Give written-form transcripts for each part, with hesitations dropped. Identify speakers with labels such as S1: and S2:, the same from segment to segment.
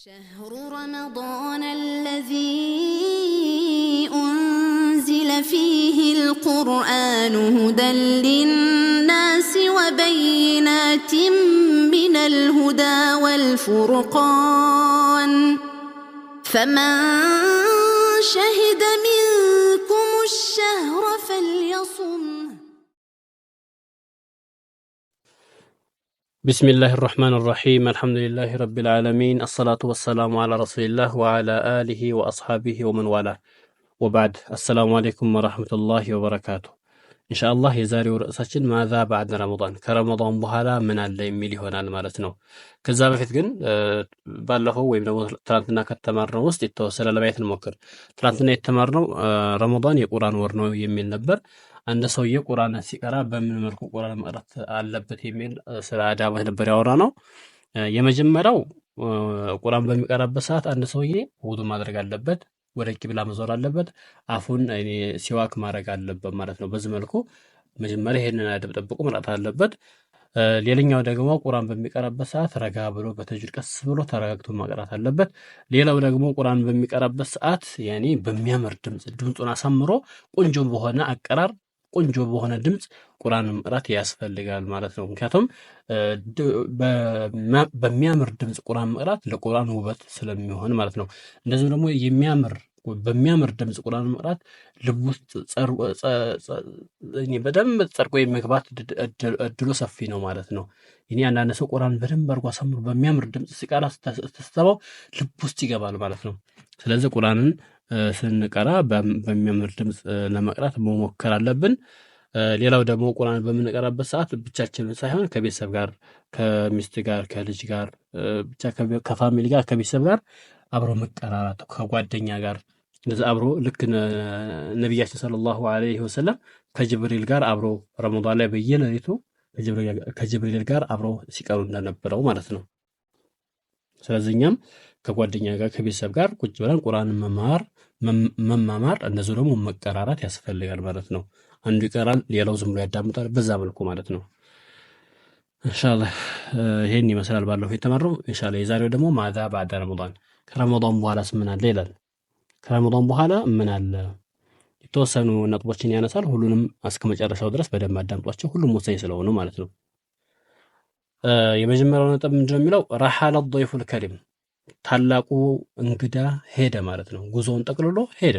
S1: شهر رمضان الذي أنزل فيه القرآن هدى للناس وبينات من الهدى والفرقان فمن شهد منكم الشهر فليصم.
S2: بسم الله الرحمن الرحيم الحمد لله رب العالمين الصلاة والسلام على رسول الله وعلى آله وأصحابه ومن والاه وبعد السلام عليكم ورحمة الله وبركاته إن شاء الله يزاري ورأساتين ماذا بعد رمضان كرمضان بحالا من اللي يميلي هنا المالتنو كذا بفيت جن بالله ويبدأ ترانتنا كتمرنا وسط التوصل لبيت المكر ترانتنا يتمرنا رمضان يقران ورنو يميل نبر عند سوية قرآن سيكرا بمن مركو قرآن مقرات علبت يميل سرعة نبر يورانا يمجمراو قرآن بمقرات بسات عند سوية وضو مادرق علبت ወደቂ ብላ መዞር አለበት አፉን ሲዋክ ማድረግ አለበት ማለት ነው በዚህ መልኩ መጀመሪያ ይሄንን አደብጠብቁ ማለት አለበት ሌላኛው ደግሞ ቁርአን በሚቀራበት ሰዓት ረጋ ብሎ በተጅዊድ ቀስ ብሎ ተረጋግቶ ማቅራት አለበት ሌላው ደግሞ ቁርአን በሚቀራበት ሰዓት በሚያምር ድምጹን አሳምሮ ቆንጆ በሆነ አቀራር ቆንጆ በሆነ ድምጽ ቁርአን መቅራት ያስፈልጋል ማለት ነው ምክንያቱም በሚያምር ድምጽ ቁርአን መቅራት ለቁርአን ውበት ስለሚሆን ማለት ነው እንደዚህ ደግሞ በሚያምር ድምጽ ቁርአን መቅራት ልብ ውስጥ በደንብ ጸርቆ የመግባት እድሉ ሰፊ ነው ማለት ነው አንዳንድ ሰው ቁርአን በደንብ አድርጎ አሳምሮ በሚያምር ድምጽ ሲቀራ ተስተባው ልብ ውስጥ ይገባል ማለት ነው ስለዚህ ቁርአንን ስንቀራ በሚያምር ድምጽ ለመቅራት መሞከር አለብን ሌላው ደግሞ ቁርአን በምንቀራበት ሰዓት ብቻችንን ሳይሆን ከቤተሰብ ጋር ከሚስት ጋር ከልጅ ጋር ብቻ ከፋሚሊ ጋር ከቤተሰብ ጋር አብሮ መቀራራት ከጓደኛ ጋር እንደዚህ አብሮ ልክ ነብያችን ሰለላሁ ዐለይሂ ወሰለም ከጅብሪል ጋር አብሮ ረመዳን ላይ በየሌሊቱ ከጅብሪል ጋር አብሮ ሲቀሩ እንደነበረው ማለት ነው ስለዚህኛም ከጓደኛ ጋር ከቤተሰብ ጋር ቁጭ ብለን ቁርአን መማማር እንደዚህ ደግሞ መቀራራት ያስፈልጋል ማለት ነው አንዱ ይቀራል ሌላው ዝም ብሎ ያዳምጣል በዛ መልኩ ማለት ነው ኢንሻአላህ ይሄን ይመስላል ባለው የተመረው ኢንሻአላህ የዛሬው ደግሞ ማዛ ባዳ ረመዳን ከረመዳን በኋላስ ምን አለ ይላል ከረመዳን በኋላ ምን አለ የተወሰኑ ነጥቦችን ያነሳል ሁሉንም እስከ መጨረሻው ድረስ በደንብ አዳምጧቸው ሁሉም ወሳኝ ስለሆኑ ማለት ነው የመጀመሪያው ነጥብ ምንድነው የሚለው ረሐለ الضيف الكريم ታላቁ እንግዳ ሄደ ማለት ነው ጉዞውን ጠቅልሎ ሄደ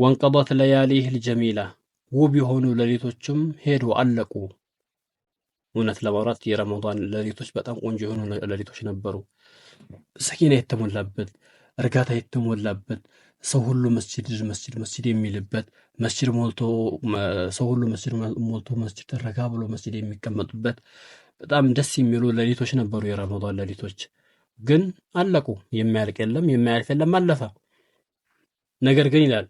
S2: ወንቀضت لياليه الجميلة ውብ የሆኑ ሌሊቶችም ሄዱ አለቁ እውነት ለማውራት የረመዳን ሌሊቶች በጣም ቆንጆ የሆኑ ሌሊቶች ነበሩ ሰኪና የተሞላበት እርጋታ የተሞላበት ሰው ሁሉ መስጂድ የሚልበት መስጂድ ሞልቶ ሰው ሁሉ መስጂድ ተረጋ ብሎ መስጂድ የሚቀመጡበት በጣም ደስ የሚሉ ሌሊቶች ነበሩ የረመዳን ሌሊቶች ግን አለቁ የሚያልቅ የለም አለፈ ነገር ግን ይላል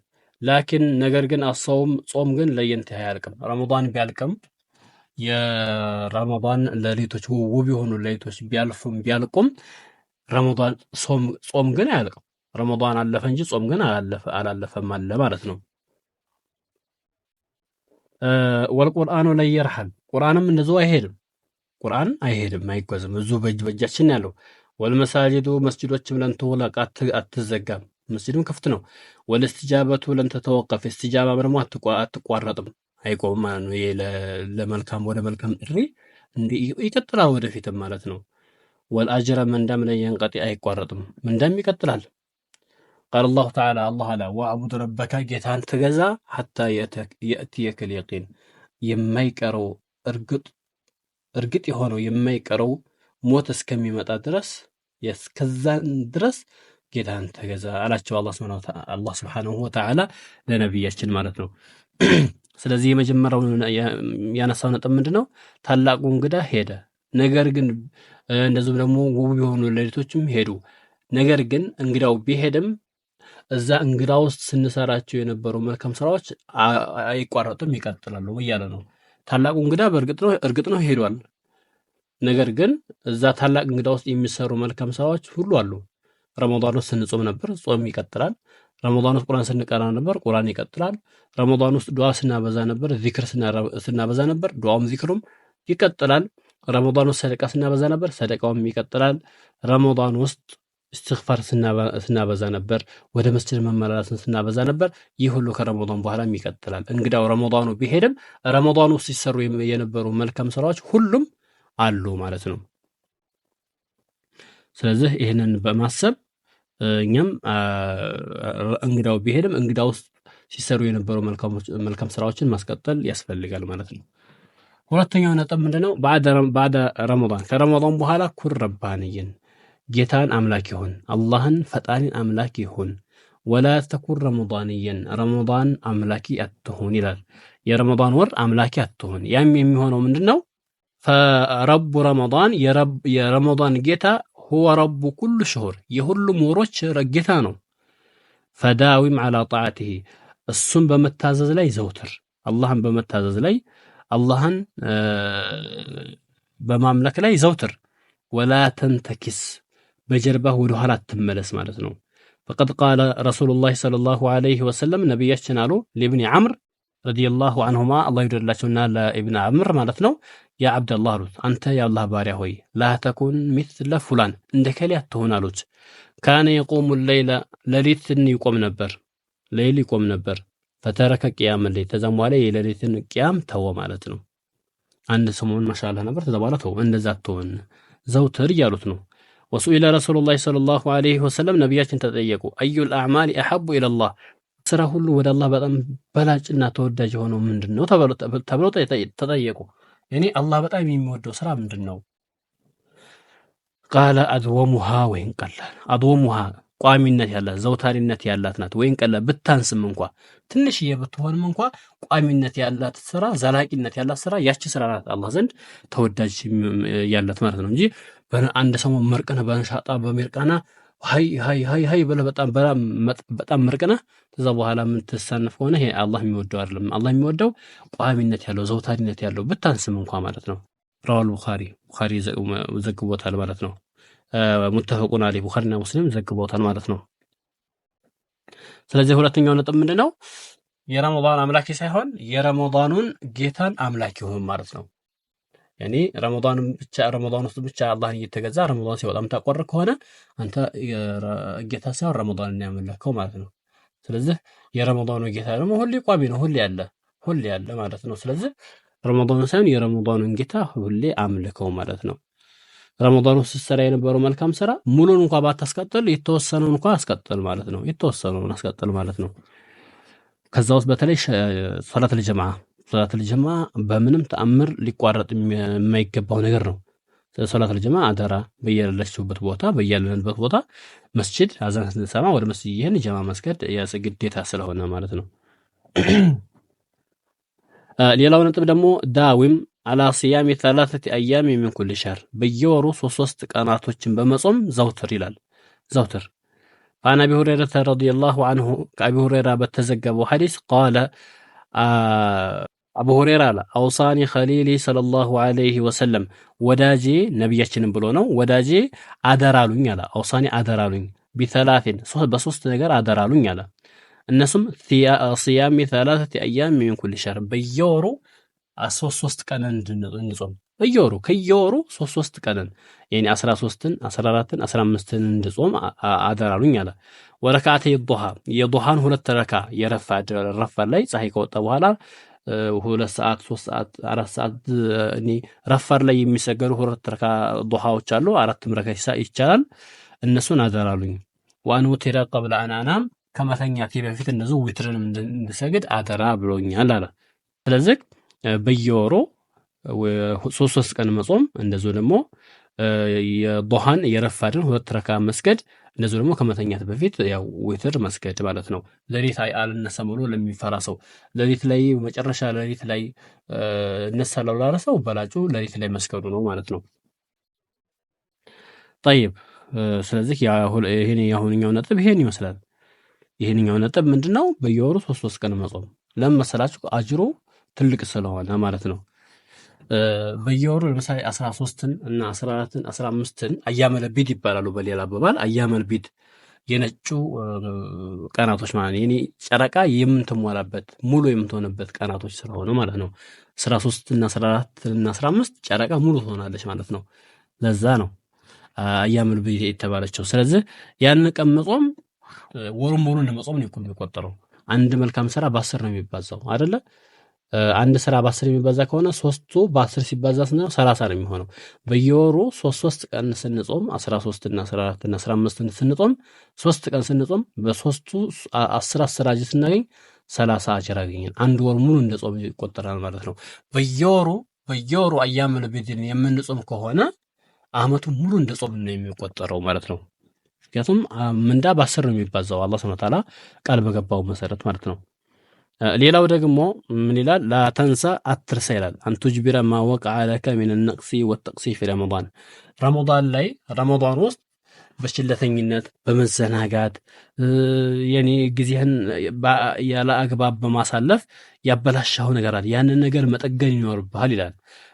S2: ነገር ግን ጾም ግን ለየንተ አያልቅም ረመዳን ቢያልቅም የረመዳን ሌሊቶች ውብ የሆኑ ሌሊቶች ቢያልቁም ረመዳን ጾም ግን አያልቅም ረመዳን አለፈ እንጂ ጾም ግን አላለፈም አለ ማለት ነው ወልቁርአኑ ላይ ይርሐል ቁርአንም እንደዛው አይሄድም አይጓዝም እዛው በእጃችን ያለው ወልመሳጂዱ መስጂዶችም ለን ተወላቅ አትዘጋም መስጂዱም ክፍት ነው ወልእስቲጃበቱ ለን ተተወቀፍ እስቲጃባ ደግሞ አትቋረጥም አይቆምም ማለት ነው ለመልካም ወደ መልካም ጥሪ ይቀጥላል ወደፊትም ማለት ነው ወልአጅረ መንዳም ላይ ينقطع አይቋረጥም መንዳም ይቀጥላል قال الله تعالى الله لا واعبد ربك ጌታን ተገዛ حتى ياتيك اليقين የማይቀረው እርግጥ የሆነው የማይቀረው ሞት እስከሚመጣ ድረስ እስከዛን ድረስ ጌታን ተገዛ አላቸው አላህ Subhanahu Wa Ta'ala ለነብያችን ማለት ነው ስለዚህ የመጀመሪያው ያነሳው ነጥብ ምንድነው ታላቁ እንግዳ ሄደ ነገር ግን እንደዚሁም ደግሞ ውብ የሆኑ ሌሊቶችም ሄዱ ነገር ግን እንግዳው ቢሄድም እዛ እንግዳ ውስጥ ስንሰራቸው የነበሩ መልካም ስራዎች አይቋረጡም ይቀጥላሉ እያለ ነው ታላቁ እንግዳ እርግጥ ነው ሄዷል ነገር ግን እዛ ታላቅ እንግዳ ውስጥ የሚሰሩ መልካም ስራዎች ሁሉ አሉ ረመዳን ውስጥ ስንጾም ነበር ጾም ይቀጥላል ረመዳን ውስጥ ቁርአን ስንቀራ ነበር ቁርአን ይቀጥላል ረመዳን ውስጥ ዱዓ ስናበዛ ነበር ዚክር ስናበዛ ነበር ዱዓውም ዚክሩም ይቀጥላል ረመዳን ውስጥ ሰደቃ ስናበዛ ነበር፣ ሰደቃውም ይቀጥላል። ረመዳን ውስጥ እስትግፋር ስናበዛ ነበር፣ ወደ መስጂድ መመላለስን ስናበዛ ነበር። ይህ ሁሉ ከረመዳን በኋላም ይቀጥላል። እንግዲያው ረመዳኑ ቢሄድም ረመዳኑ ውስጥ ሲሰሩ የነበሩ መልካም ስራዎች ሁሉም አሉ ማለት ነው። ስለዚህ ይህንን በማሰብ እኛም እንግዳው ቢሄድም እንግዳ ውስጥ ሲሰሩ የነበሩ መልካም ስራዎችን ማስቀጠል ያስፈልጋል ማለት ነው። ሁለተኛው ነጥብ ምንድነው? ባዕደ ረመዳን ከረመዳን በኋላ ኩን ረባንይን ጌታን አምላክ ይሁን፣ አላህን ፈጣሪን አምላክ ይሁን። ወላ ተኩን ረመዳንየን ረመዳን አምላኪ አትሁን ይላል። የረመዳን ወር አምላኪ አትሁን። ያም የሚሆነው ምንድነው? ፈረቡ ረመዳን የረመዳን ጌታ ሁወ ረቡ ኩሉ ሽሁር የሁሉም ወሮች ጌታ ነው። ፈዳዊም ዐላ ጣዓቲሂ እሱን በመታዘዝ ላይ ዘውትር፣ አላህን በመታዘዝ ላይ አላህን በማምለክ ላይ ዘውትር። ወላ ተንተኪስ በጀርባህ ወደ ኋላ አትመለስ ማለት ነው። ፈቀድ ቃለ ረሱሉላህ ሰለላሁ ዐለይሂ ወሰለም ነቢያችን አሉ ለኢብኒ ዐምር ረዲየላሁ ዐንሁማ አላህ ይወደድላቸውና ለኢብኒ ዐምር ማለት ነው። ያ አብደላህ አሉት፣ አንተ የአላህ ባሪያ ሆይ ላ ተኩን ሚስለ ፉላን እንደ ከሌ አትሁን አሉት። ካነ የቁሙ ሌይለ ሌሊትን ይቆም ነበር፣ ሌሊት ይቆም ነበር። ፈተረከ ቂያም ሌሊት ተዛም በኋላ የሌሊትን ቂያም ተወ ማለት ነው። አንድ ሰሞን ማሻአላህ ነበር፣ ተዛ በኋላ ተወ። እንደዛ አትሁን ዘውትር እያሉት ነው። ወሱኢለ ረሱሉላህ ሰለላሁ ዐለይሂ ወሰለም ነቢያችን ተጠየቁ፣ አዩል አዕማሊ አሐቡ ኢለላህ ስራ ሁሉ ወደ አላህ በጣም በላጭና ተወዳጅ የሆነው ምንድነው ተብለው ተጠየቁ። እኔ አላህ በጣም የሚወደው ስራ ምንድነው? ቃለ አድወሙሃ ወይን ቀላል አድወሙሃ ቋሚነት ያላት ዘውታሪነት ያላት ናት። ወይን ቀላል ብታንስም እንኳ ትንሽዬ ብትሆንም እንኳ ቋሚነት ያላት ስራ ዘላቂነት ያላት ስራ ያቺ ስራ ናት አላህ ዘንድ ተወዳጅ ያላት ማለት ነው እንጂ አንድ ሰሞን መርቀና በንሻጣ በሚርቃና ሃይ ብለህ በጣም መርቀና ከዛ በኋላ ምን ተሳነፍ ሆነ ይሄ አላህ የሚወደው አይደለም። አላህ የሚወደው ቋሚነት ያለው ዘውታሪነት ያለው ብታንስም እንኳ ማለት ነው። ራዋል ቡኻሪ ዘግቦታል ማለት ነው። ሙተፈቁን አለይሂ ቡኻሪና ሙስሊም ዘግቦታል ማለት ነው። ስለዚህ ሁለተኛው ነጥብ ምንድነው? የረመዳን አምላኪ ሳይሆን የረመዳኑን ጌታን አምላኪ ይሁን ማለት ነው። ያኔ ረመዳን ውስጥ ብቻ አላህን እየተገዛ ረመዳን ሲወጣ የምታቆርጥ ከሆነ አንተ ጌታ ሳይሆን ረመዳንን ያመለከው ማለት ነው። ስለዚህ የረመዳኑ ጌታ ደግሞ ሁሌ ቋሚ ነው፣ ሁሌ ያለ ማለት ነው። ስለዚህ ረመዳን ሳይሆን የረመዳኑን ጌታ ሁሌ አምልከው ማለት ነው። ረመዳን ውስጥ ስትሰራ የነበረው መልካም ስራ ሙሉን እንኳን ባታስቀጥል የተወሰነውን እንኳን አስቀጥል ማለት ነው። የተወሰነውን አስቀጥል ማለት ነው። ከዛ ውስጥ በተለይ ሶላተል ጀማዓ በምንም ተአምር ሊቋረጥ የማይገባው ነገር ነው። ሶላተል ጀማዓ አደራ በያለችሁበት ቦታ በያለንበት ቦታ መስጂድ አዛን ስንሰማ ወደ መስጂድ ይሄን ጀማዓ መስገድ ግዴታ ስለሆነ ማለት ነው። ሌላው ነጥብ ደግሞ ዳዊም አላ ሲያሚ 3 አያም ሚን ኩል ሸህር በየወሩ 3 ቀናቶችን በመጾም ዘውትር ይላል። ዘውትር አን አቢ ሁረይራ ረዲየላሁ ዐንሁ ከአቢ ሁረይራ በተዘገበው ሐዲስ ቃለ አቡ ሁረይራ አለ አውሳኒ ኸሊሊ ሰለላሁ ዐለይሂ ወሰለም ወዳጄ ነብያችንን ብሎ ነው ወዳጄ አደራሉኝ አለ። አውሳኒ አደራሉኝ ቢተላፊን በሶስት ነገር አደራሉኝ አለ። እነሱም ሲያሚ 3 አያም ሚን ኩል ሸህር በየወሩ 3 ቀን እንድንጾም በየወሩ ከየወሩ 3 ቀንን ያኒ 13ን 14ን 15ን እንድጾም አደራሉኝ አለ። ወረካዓተ የዱሃን 2 ረካ የረፋድ ላይ ፀሐይ ከወጣ በኋላ 2 ሰዓት 3 ሰዓት 4 ሰዓት ረፋድ ላይ የሚሰገዱ 2 ረካ ዱሃዎች አሉ። 4 ረካ ይቻላል። እነሱን አደራሉኝ። ወአን ውትረ ቀብለ አን አናም ከመተኛቴ በፊት እነዚህ ዊትርን እንድሰግድ አደራ ብሎኛል አለ። ስለዚህ በየወሩ 3 ቀን መጾም እንደዚሁ ደግሞ የዱሃን የረፋድን 2 ረካ መስገድ እንደዚሁ ደግሞ ከመተኛት በፊት ያው ዊትር መስገድ ማለት ነው። ሌሊት አልነሳም ብሎ ለሚፈራ ሰው ሌሊት ላይ መጨረሻ ሌሊት ላይ እነሳለሁ ላለ ሰው በላጩ ሌሊት ላይ መስገዱ ነው ማለት ነው። طيب ስለዚህ ይሄን የአሁንኛው ነጥብ ይሄን ይመስላል። ይሄንኛው ነጥብ ምንድነው? በየወሩ 3 ቀን መጾም ለምን መሰላችሁ? አጅሩ ትልቅ ስለሆነ ማለት ነው። በየወሩ ለምሳሌ 13ን እና 14ን 15ን አያመል ቢድ ይባላሉ። በሌላ አባባል አያመል ቢድ የነጩ ቀናቶች ማለት ነው። የኔ ጨረቃ የምትሞላበት ሙሉ የምትሆንበት ቀናቶች ስለሆኑ ማለት ነው። 13 እና 14 እና 15 ጨረቃ ሙሉ ትሆናለች ማለት ነው። ለዛ ነው አያሙል ቢድ የተባለችው። ስለዚህ ያንን ቀን መጾም ወሩን ሙሉ እንደመጾም ነው የሚቆጠረው። አንድ መልካም ስራ በ10 ነው የሚባዛው አይደለ? አንድ ስራ በ10 የሚባዛ ከሆነ ሶስቱ በ10 ሲባዛ ስንለው 30 ነው የሚሆነው። በየወሩ 3 ቀን ስንጾም 13 እና 14 እና 15 ስንጾም 3 ቀን ስንጾም በሶስቱ 10 አጅር ስናገኝ 30 አጅር አገኘን። አንድ ወር ሙሉ እንደ ጾም ይቆጠራል ማለት ነው። በየወሩ አያሙል ቢድን የምንጾም ከሆነ አመቱን ሙሉ እንደ ጾም ነው የሚቆጠረው ማለት ነው። ምክንያቱም ምንዳ በ10 ነው የሚባዛው አላህ ሱብሓነሁ ወተዓላ ቃል በገባው መሰረት ማለት ነው። ሌላው ደግሞ ምን ይላል? ላተንሳ አትርሳ ይላል። አንቱጅቢረ ማ ወቀዐ ለከ ሚን ነቅሲ ወተቅሲ ፊ ረመዳን ውስጥ በችለተኝነት በመዘናጋት የኔ ጊዜህን ያለ አግባብ በማሳለፍ ያበላሻው ነገር አለ። ያንን ነገር መጠገን ይኖርብሃል ይላል።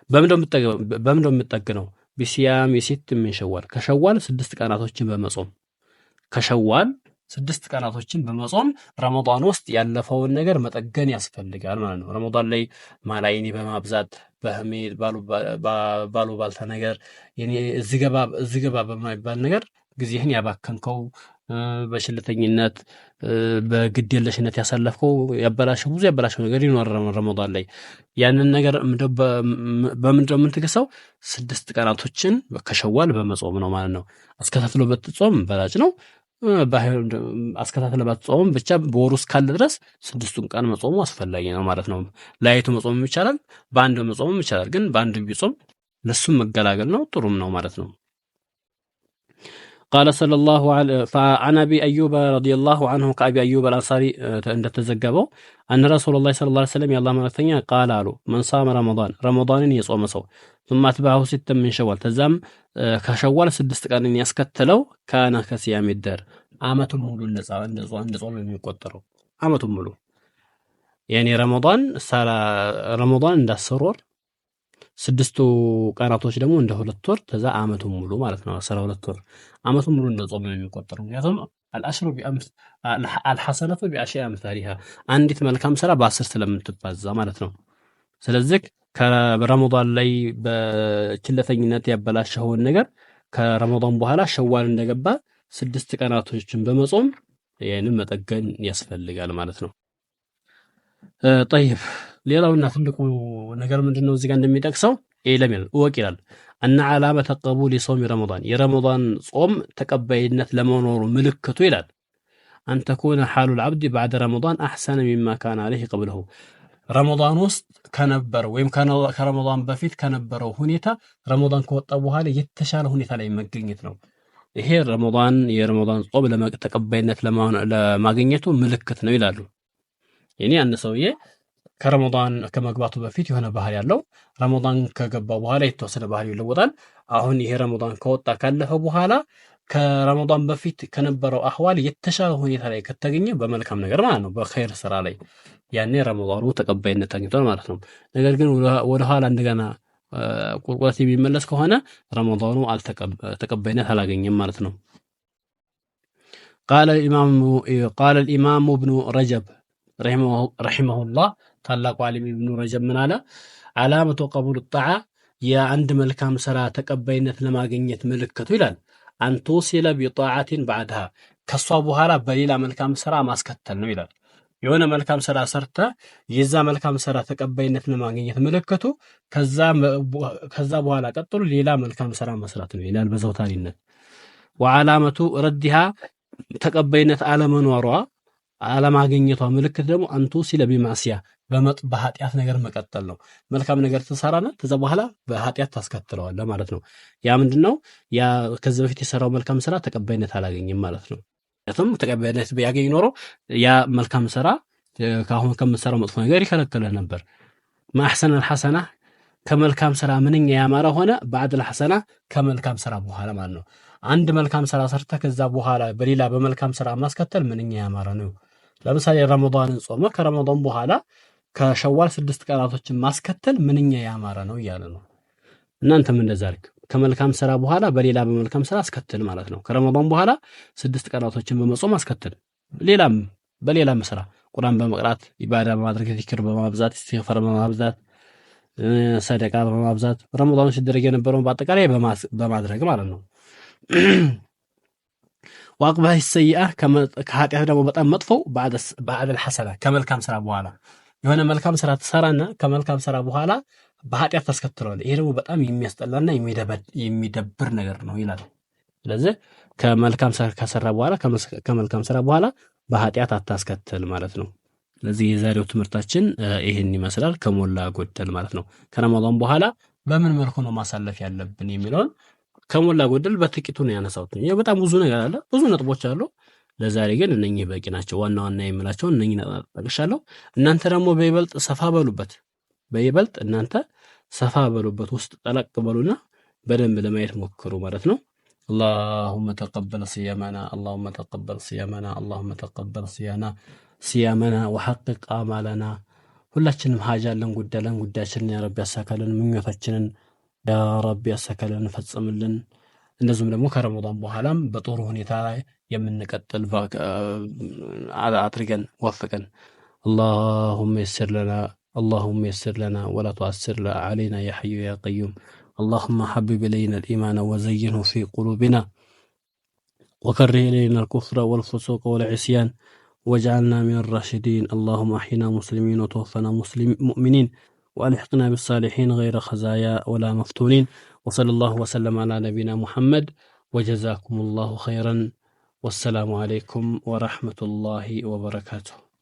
S2: በምንድነው የምጠግነው? ቢሲያም የሲት ምን ሸዋል ከሸዋል 6 ቀናቶችን በመጾም ከሸዋል 6 ቀናቶችን በመጾም ረመዳን ውስጥ ያለፈውን ነገር መጠገን ያስፈልጋል ማለት ነው። ረመዳን ላይ ማላይኒ በማብዛት በህሜት ባሉባልታ ነገር እዚህ ገባ በማይባል ነገር ጊዜህን ያባከንከው በሽልተኝነት በግዴለሽነት ያሳለፍከው ብዙ ያበላሸው ነገር ይኖራል ረመዳን ላይ። ያንን ነገር በምንድነው የምንትገሳው? 6 ቀናቶችን ከሸዋል በመጾም ነው ማለት ነው። አስከታትሎ በትጾም በላጭ ነው። አስከታትሎ በትጾም ብቻ በወሩ እስካለ ድረስ 6ቱን ቀን መጾሙ አስፈላጊ ነው ማለት ነው። ላይቱ መጾም ይቻላል፣ በአንድ መጾም ይቻላል። ግን በአንድ ቢጾም ለሱም መገላገል ነው፣ ጥሩም ነው ማለት ነው። قال صلى الله عليه فعن ابي ايوب رضي الله عنه كابي ايوب الانصاري እንደተዘገበው ان رسول الله صلى الله عليه وسلم يالله መልእክተኛ قال አሉ من صام رمضان የጾመ ሰው ثم اتبعه 6 من شوال ተዛም ከሸዋል 6 ቀንን ያስከተለው ካና ከሲያም ይደር አመቱን ሙሉ እንደጾም የሚቆጠረው አመቱን ሙሉ ያኔ ረመዳን እንዳሰሮር 6 ቀናቶች ደግሞ እንደ 2 ወር ተዛ አመቱን ሙሉ ማለት ነው። 12 ወር አመቱን ሙሉ እንደ ጾም ነው የሚቆጠረው። ምክንያቱም አልአሽሩ ቢአምስ አልሐሰነቱ ቢአሽያ አምሳሊሃ አንዲት መልካም ስራ በ10 ስለምትባዛ ማለት ነው። ስለዚህ ከረመዳን ላይ በችለተኝነት ያበላሸውን ነገር ከረመዳን በኋላ ሸዋል እንደገባ 6 ቀናቶችን በመጾም ያንን መጠገን ያስፈልጋል ማለት ነው። طيب ሌላውና ትልቁ ነገር ምንድነው? እዚህ ጋር እንደሚጠቅሰው ኢለሚል ወቅ ይላል እና ዓላመተ ቀቡል ጾም ረመዳን የረመዳን ጾም ተቀባይነት ለመኖሩ ምልክቱ ይላል أن تكون حال العبد بعد رمضان أحسن مما كان عليه قبله ረመዳን ውስጥ ከነበረው ወይም ከረመዳን በፊት ከነበረው ሁኔታ ረመዳን ከወጣ በኋላ የተሻለ ሁኔታ ላይ መገኘት ነው። ይሄ የረመዳን ጾም ተቀባይነት ለማግኘቱ ምልክት ነው ይላሉ። የኔ አንድ ሰውዬ ከረመዳን ከመግባቱ በፊት የሆነ ባህሪ ያለው ረመዳን ከገባ በኋላ የተወሰነ ባህሪ ይለወጣል። አሁን ይሄ ረመዳን ከወጣ ካለፈ በኋላ ከረመዳን በፊት ከነበረው አህዋል የተሻለ ሁኔታ ላይ ከተገኘ በመልካም ነገር ማለት ነው፣ በኸይር ስራ ላይ ያኔ ረመዳኑ ተቀባይነት አግኝቷል ማለት ነው። ነገር ግን ወደ ኋላ እንደገና ቁርቁረት የሚመለስ ከሆነ ረመዳኑ ተቀባይነት አላገኘም ማለት ነው። قال الإمام ابن رجب رحمه الله ታላቁ ዓሊም ኢብኑ ረጀብ ምን አለ? ዓላመቱ ቀቡል ጣዓ የአንድ መልካም ስራ ተቀባይነት ለማግኘት ምልክቱ ይላል አንቱ ሲለ ቢጣዓቲን ባዕድሃ ከሷ በኋላ በሌላ መልካም ስራ ማስከተል ነው ይላል። የሆነ መልካም ስራ ሰርተ የዛ መልካም ስራ ተቀባይነት ለማግኘት ምልክቱ ከዛ በኋላ ቀጥሎ ሌላ መልካም ስራ መስራት ነው ይላል በዘውታሪነት። ወዓላመቱ ረዲሃ ተቀባይነት አለማግኘቷ ምልክት ደግሞ አንቱ ሲለ ቢማሲያ በኃጢአት ነገር መቀጠል ነው። መልካም ነገር ትሰራና ከዛ በኋላ በኃጢአት ታስከትለዋለህ ማለት ነው። ያ ምንድነው? ያ ከዚህ በፊት የሰራው መልካም ስራ ተቀባይነት አላገኘም ማለት ነው። ያቱም ተቀባይነት ቢያገኝ ኖሮ ያ መልካም ስራ ካሁን ከምትሰራው መጥፎ ነገር ይከለከለ ነበር። ማህሰን الحسنه ከመልካም ስራ ምንኛ ያማረ ሆነ بعد الحسنه ከመልካም ስራ በኋላ ማለት ነው። አንድ መልካም ስራ ሰርተ ከዛ በኋላ በሌላ በመልካም ስራ ማስከተል ምንኛ ያማረ ነው። ለምሳሌ ረመዳንን ጾመ ከረመዳን በኋላ ከሸዋል 6 ቀናቶችን ማስከተል ምንኛ ያማረ ነው እያለ ነው። እናንተም እንደዛ አድርጉ። ከመልካም ስራ በኋላ በሌላ በመልካም ስራ አስከትል ማለት ነው። ከረመዳን በኋላ 6 ቀናቶችን በመጾም አስከትል። ሌላም በሌላም ስራ ቁርአን በመቅራት ኢባዳ በማድረግ ዚክር በማብዛት ኢስቲግፋር በማብዛት ሰደቃ በማብዛት ረመዳን ሲደረግ የነበረውን በአጠቃላይ በማድረግ ማለት ነው። ወአቅባህ ሰይአ ከኃጢአት ደግሞ በጣም መጥፎ ባዕደል ሐሰና ከመልካም ስራ በኋላ የሆነ መልካም ስራ ትሰራና ከመልካም ስራ በኋላ በኃጢአት ታስከትለዋለህ። ይሄ ደግሞ በጣም የሚያስጠላና የሚደብር ነገር ነው ይላል። ስለዚህ ከመልካም ስራ ከሰራ በኋላ ከመልካም ስራ በኋላ በኃጢአት አታስከትል ማለት ነው። ስለዚህ የዛሬው ትምህርታችን ይሄን ይመስላል ከሞላ ጎደል ማለት ነው። ከረመዳን በኋላ በምን መልኩ ነው ማሳለፍ ያለብን የሚለውን ከሞላ ጎደል በጥቂቱ ነው ያነሳሁት። ይሄ በጣም ብዙ ነገር አለ፣ ብዙ ነጥቦች አሉ። ለዛሬ ግን እነኚህ በቂ ናቸው። ዋና ዋና የምላቸው እነኚህ ጠቅሻለሁ። እናንተ ደግሞ በይበልጥ እናንተ ሰፋ በሉበት ውስጥ ጠለቅ በሉና በደንብ ለማየት ሞክሩ ማለት ነው። اللهم تقبل صيامنا اللهم تقبل صيامنا اللهم تقبل صيامنا وحقق آمالنا ሁላችንም ሀጃ አለን ጉዳያችንን ያ ረቢ ያሳካልን፣ ምኞታችንን ያ ረቢ ያሳካልን ፈጽምልን። እንደዚሁም ደግሞ ከረመዳን በኋላም በጥሩ ሁኔታ ላይ የምንቀጥል አድርገን ወፍቀን። اللهم يسر لنا ولا تعسر علينا يا حي يا قيوم. اللهم حبب إلينا الإيمان وزينه في قلوبنا وكره إلينا الكفر والفسوق والعصيان واجعلنا من الراشدين. اللهم أحينا مسلمين وتوفنا مؤمنين وألحقنا بالصالحين غير خزايا ولا مفتونين. وصلى الله وسلم على نبينا محمد وجزاكم الله خيرا والسلام عليكم ورحمة الله وبركاته.